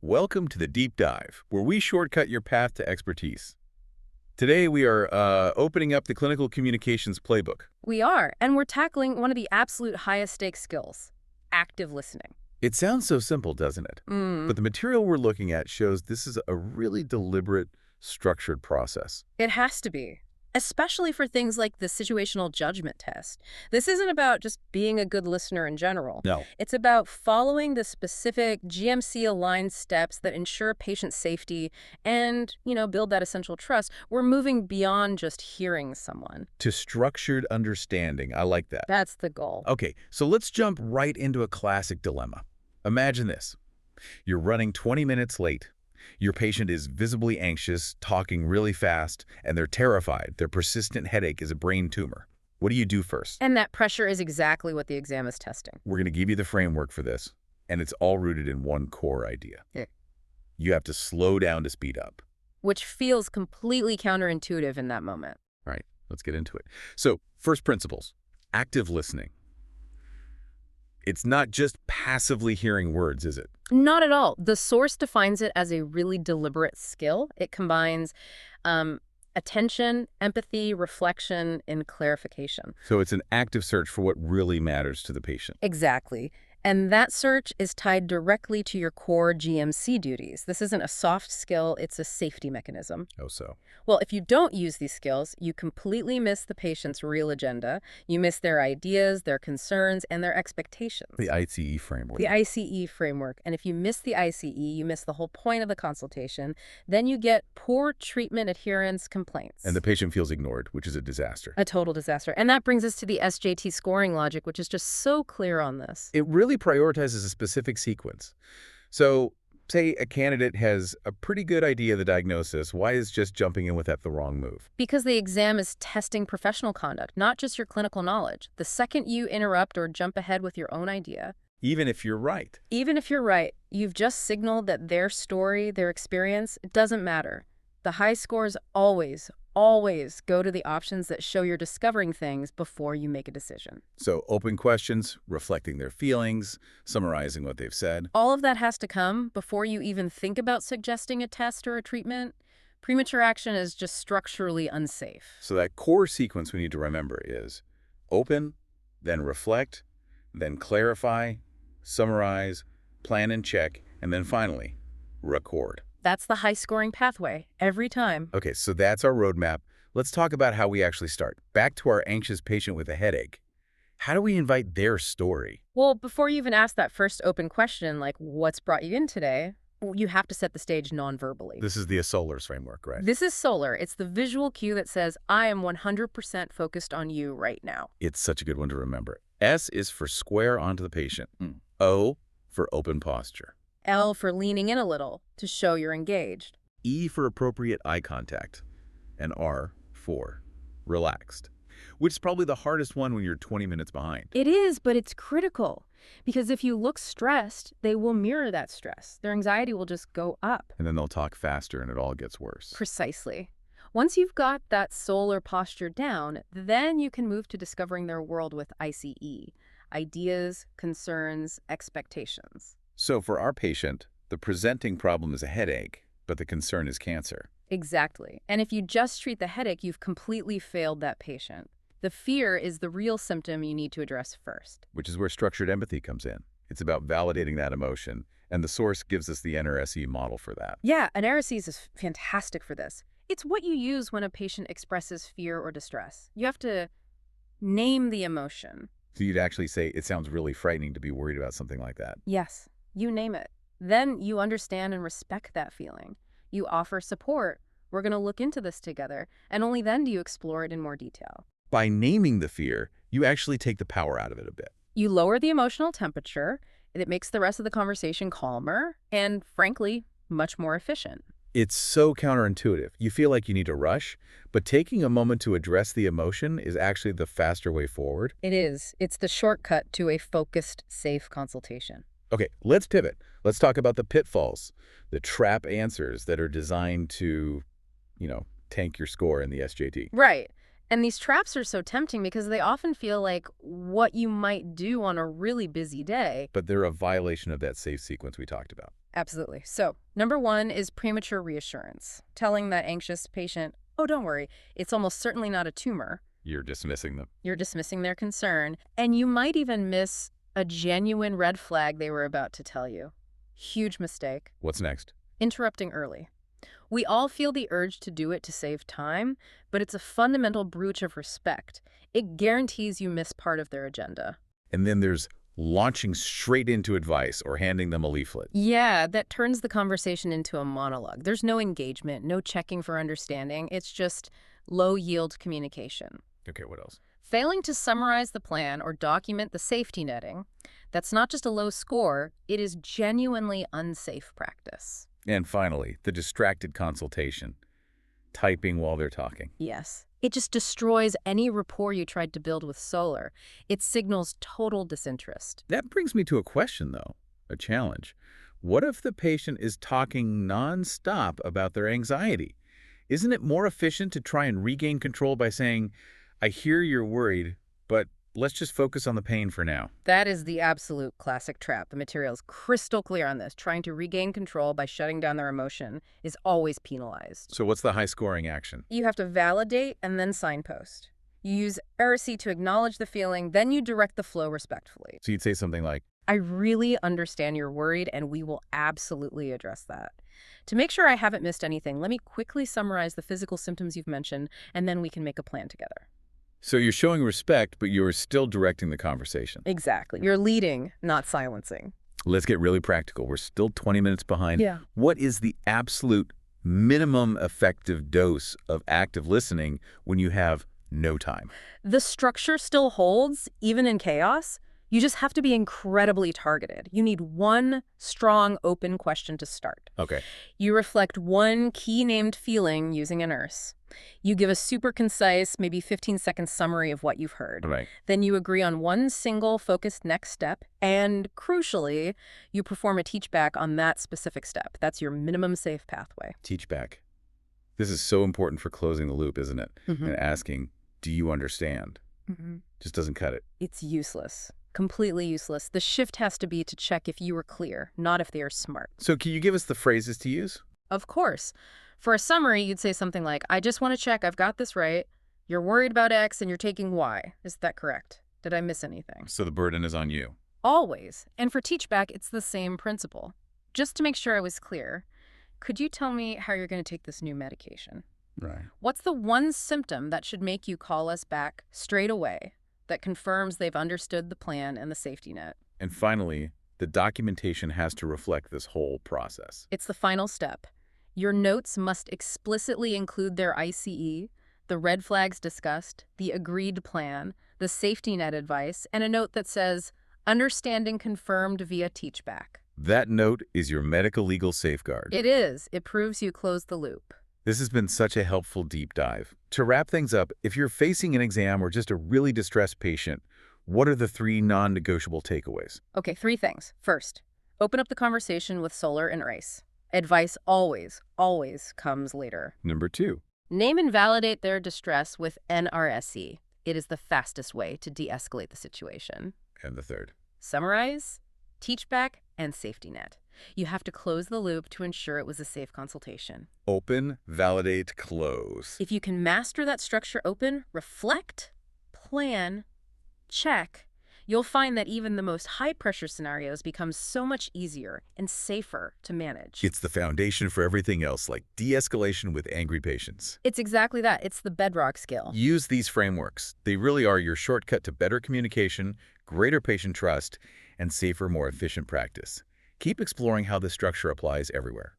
Welcome to the Deep Dive, where we shortcut your path to expertise. Today we are opening up the clinical communications playbook. We are, and we're tackling one of the absolute highest stakes skills, active listening. It sounds so simple, doesn't it? But the material we're looking at shows this is a really deliberate, structured process. It has to be, especially for things like the situational judgment test. This isn't about just being a good listener in general. No. It's about following the specific GMC-aligned steps that ensure patient safety and, build that essential trust. We're moving beyond just hearing someone. To structured understanding. I like that. That's the goal. Okay, so let's jump right into a classic dilemma. Imagine this. You're running 20 minutes late. Your patient is visibly anxious, talking really fast, and they're terrified. Their persistent headache is a brain tumor. What do you do first? And that pressure is exactly what the exam is testing. We're going to give you the framework for this, and it's all rooted in one core idea. Yeah. You have to slow down to speed up. Which feels completely counterintuitive in that moment. Right, let's get into it. So, first principles, active listening. It's not just passively hearing words, is it? Not at all. The source defines it as a really deliberate skill. It combines attention, empathy, reflection, and clarification. So it's an active search for what really matters to the patient. Exactly. And that search is tied directly to your core GMC duties. This isn't a soft skill, it's a safety mechanism. Oh, so? Well, if you don't use these skills, you completely miss the patient's real agenda. You miss their ideas, their concerns, and their expectations. The ICE framework. The ICE framework. And if you miss the ICE, you miss the whole point of the consultation. Then you get poor treatment adherence complaints. And the patient feels ignored, which is a disaster. A total disaster. And that brings us to the SJT scoring logic, which is just so clear on this. It really prioritizes a specific sequence. So, say a candidate has a pretty good idea of the diagnosis. Why is just jumping in with that the wrong move? Because the exam is testing professional conduct, not just your clinical knowledge. The second you interrupt or jump ahead with your own idea, even if you're right. Even if you're right, you've just signaled that their story, their experience, it doesn't matter. The high scores always go to the options that show you're discovering things before you make a decision. So open questions, reflecting their feelings, summarizing what they've said. All of that has to come before you even think about suggesting a test or a treatment. Premature action is just structurally unsafe. So that core sequence we need to remember is open, then reflect, then clarify, summarize, plan and check, and then finally, record. That's the high-scoring pathway, every time. Okay, so that's our roadmap. Let's talk about how we actually start. Back to our anxious patient with a headache. How do we invite their story? Well, before you even ask that first open question, like, what's brought you in today, you have to set the stage non-verbally. This is the Solars framework, right? This is solar. It's the visual cue that says, I am 100% focused on you right now. It's such a good one to remember. S is for square onto the patient. O for open posture. L for leaning in a little to show you're engaged. E for appropriate eye contact. And R for relaxed, which is probably the hardest one when you're 20 minutes behind. It is, but it's critical. Because if you look stressed, they will mirror that stress. Their anxiety will just go up. And then they'll talk faster and it all gets worse. Precisely. Once you've got that solar posture down, then you can move to discovering their world with ICE. Ideas, concerns, expectations. So for our patient, the presenting problem is a headache, but the concern is cancer. Exactly. And if you just treat the headache, you've completely failed that patient. The fear is the real symptom you need to address first. Which is where structured empathy comes in. It's about validating that emotion, and the source gives us the NRSE model for that. Yeah, NRSE is fantastic for this. It's what you use when a patient expresses fear or distress. You have to name the emotion. So you'd actually say, it sounds really frightening to be worried about something like that. Yes. You name it. Then you understand and respect that feeling. You offer support. We're going to look into this together. And only then do you explore it in more detail. By naming the fear, you actually take the power out of it a bit. You lower the emotional temperature. It makes the rest of the conversation calmer and, frankly, much more efficient. It's so counterintuitive. You feel like you need to rush, but taking a moment to address the emotion is actually the faster way forward. It is. It's the shortcut to a focused, safe consultation. Okay, let's pivot. Let's talk about the pitfalls, the trap answers that are designed to, tank your score in the SJT. Right. And these traps are so tempting because they often feel like what you might do on a really busy day. But they're a violation of that safe sequence we talked about. Absolutely. So, number one is premature reassurance, telling that anxious patient, oh, don't worry, it's almost certainly not a tumor. You're dismissing them. You're dismissing their concern, and you might even miss a genuine red flag they were about to tell you. Huge mistake. What's next? Interrupting early. We all feel the urge to do it to save time, but it's a fundamental breach of respect. It guarantees you miss part of their agenda. And then there's launching straight into advice or handing them a leaflet. Yeah, that turns the conversation into a monologue. There's no engagement, no checking for understanding. It's just low-yield communication. Okay, what else? Failing to summarize the plan or document the safety netting, that's not just a low score, it is genuinely unsafe practice. And finally, the distracted consultation. Typing while they're talking. Yes. It just destroys any rapport you tried to build with Solar. It signals total disinterest. That brings me to a question, though, a challenge. What if the patient is talking nonstop about their anxiety? Isn't it more efficient to try and regain control by saying, I hear you're worried, but let's just focus on the pain for now? That is the absolute classic trap. The material is crystal clear on this. Trying to regain control by shutting down their emotion is always penalized. So what's the high-scoring action? You have to validate and then signpost. You use NRSE to acknowledge the feeling, then you direct the flow respectfully. So you'd say something like, I really understand you're worried, and we will absolutely address that. To make sure I haven't missed anything, let me quickly summarize the physical symptoms you've mentioned, and then we can make a plan together. so you're showing respect, but you're still directing the conversation. Exactly. You're leading, not silencing. Let's get really practical. We're still 20 minutes behind. Yeah. What is the absolute minimum effective dose of active listening when you have no time? The structure still holds, even in chaos. You just have to be incredibly targeted. You need one strong, open question to start. Okay. You reflect one key named feeling using a nurse. You give a super concise, maybe 15-second summary of what you've heard. Right. Then you agree on one single focused next step. And crucially, you perform a teach back on that specific step. That's your minimum safe pathway. Teach back. This is so important for closing the loop, isn't it? Mm-hmm. And asking, do you understand? Mm-hmm. Just doesn't cut it. It's useless. Completely useless. The shift has to be to check if you are clear, not if they are smart. So can you give us the phrases to use? Of course. For a summary, you'd say something like, I just want to check I've got this right. You're worried about X and you're taking Y. Is that correct? Did I miss anything? So the burden is on you. Always. And for teach back, it's the same principle. Just to make sure I was clear, could you tell me how you're going to take this new medication? Right. What's the one symptom that should make you call us back straight away that confirms they've understood the plan and the safety net? And finally, the documentation has to reflect this whole process. It's the final step. Your notes must explicitly include their ICE, the red flags discussed, the agreed plan, the safety net advice, and a note that says, understanding confirmed via teachback. That note is your medical legal safeguard. It is. It proves you closed the loop. This has been such a helpful deep dive. To wrap things up, if you're facing an exam or just a really distressed patient, what are the 3 non-negotiable takeaways? Okay, 3 things. First, open up the conversation with Solar and Race. Advice always, always comes later. Number 2. Name and validate their distress with NRSE. It is the fastest way to de-escalate the situation. And the 3rd. Summarize, teach back, and safety net. You have to close the loop to ensure it was a safe consultation. Open, validate, close. If you can master that structure open, reflect, plan, check, you'll find that even the most high-pressure scenarios become so much easier and safer to manage. It's the foundation for everything else, like de-escalation with angry patients. It's exactly that. It's the bedrock skill. Use these frameworks. They really are your shortcut to better communication, greater patient trust, and safer, more efficient practice. Keep exploring how this structure applies everywhere.